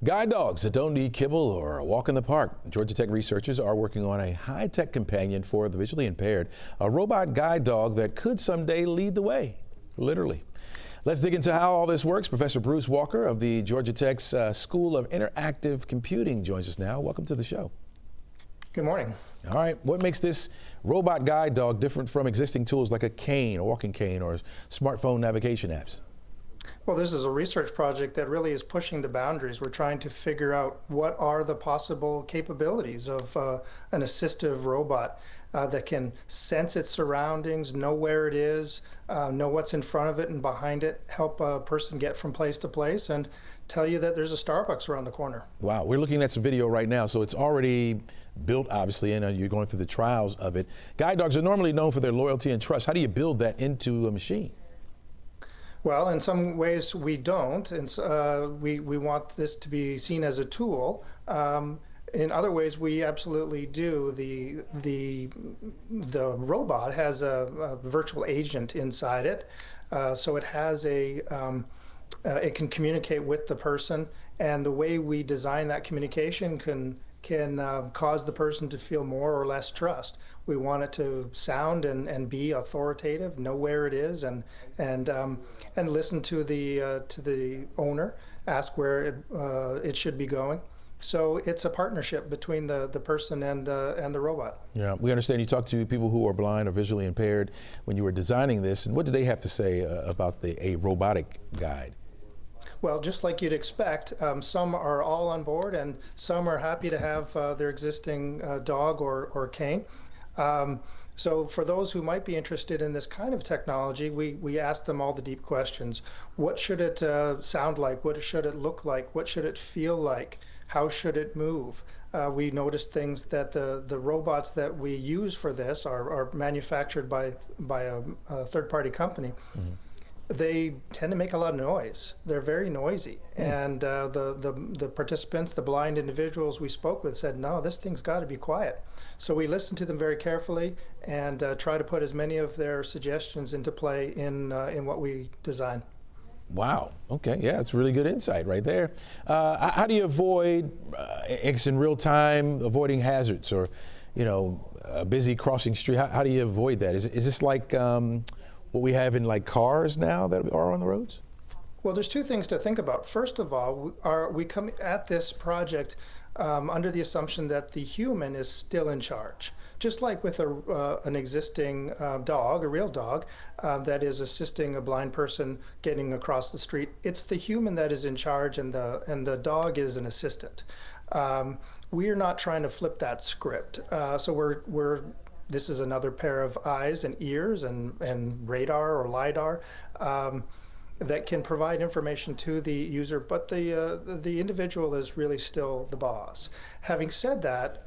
Guide dogs that don't need kibble or a walk in the park. Georgia Tech researchers are working on a high-tech companion for the visually impaired, a robot guide dog that could someday lead the way, literally. Let's dig into how all this works. Professor Bruce Walker of the Georgia Tech's School of Interactive Computing joins us now. Welcome to the show. Good morning. All right, what makes this robot guide dog different from existing tools like a cane, a walking cane, or smartphone navigation apps? Well, this is a research project that really is pushing the boundaries. We're trying to figure out what are the possible capabilities of an assistive robot that can sense its surroundings, know where it is, know what's in front of it and behind it, help a person get from place to place, and tell you that there's a Starbucks around the corner. Wow, we're looking at some video right now, so it's already built, obviously, and you're going through the trials of it. Guide dogs are normally known for their loyalty and trust. How do you build that into a machine? Well, in some ways we don't, and we want this to be seen as a tool. In other ways, we absolutely do. The robot has a virtual agent inside it, so it has it can communicate with the person, and the way we design that communication can cause the person to feel more or less trust. We want it to sound and be authoritative, know where it is, and listen to the owner, ask where it should be going. So it's a partnership between the person and the robot. Yeah, we understand you talked to people who are blind or visually impaired when you were designing this, and what did they have to say about a robotic guide? Well, just like you'd expect, some are all on board and some are happy to have their existing dog or cane. So for those who might be interested in this kind of technology, we ask them all the deep questions. What should it sound like? What should it look like? What should it feel like? How should it move? We noticed things that the robots that we use for this are manufactured by a third-party company. Mm-hmm. They tend to make a lot of noise. They're very noisy. And the participants, the blind individuals we spoke with said, no, this thing's got to be quiet. So we listened to them very carefully and try to put as many of their suggestions into play in what we design. Wow. Okay. Yeah, it's really good insight right there. How do you avoid, it's in real time, avoiding hazards or, a busy crossing street? How do you avoid that? Is this like what we have in like cars now that are on the roads? Well, there's two things to think about. First of all, we come at this project under the assumption that the human is still in charge. Just like with an existing dog, a real dog, that is assisting a blind person getting across the street, it's the human that is in charge and the dog is an assistant. We are not trying to flip that script. So this is another pair of eyes and ears and radar or LiDAR that can provide information to the user, but the individual is really still the boss. Having said that,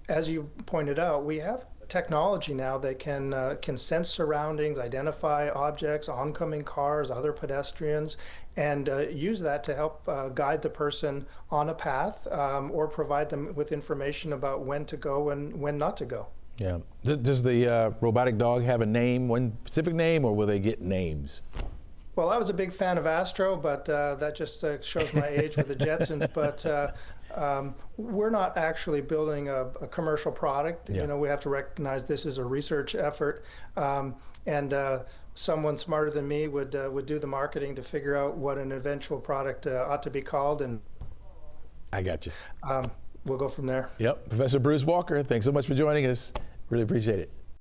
as you pointed out, we have technology now that can sense surroundings, identify objects, oncoming cars, other pedestrians, and use that to help guide the person on a path or provide them with information about when to go and when not to go. Yeah. Does the robotic dog have a name, one specific name, or will they get names? Well, I was a big fan of Astro, but that just shows my age with the Jetsons. But we're not actually building a commercial product. Yeah. We have to recognize this is a research effort, and someone smarter than me would do the marketing to figure out what an eventual product ought to be called. And I got you. We'll go from there. Yep. Professor Bruce Walker, thanks so much for joining us. Really appreciate it.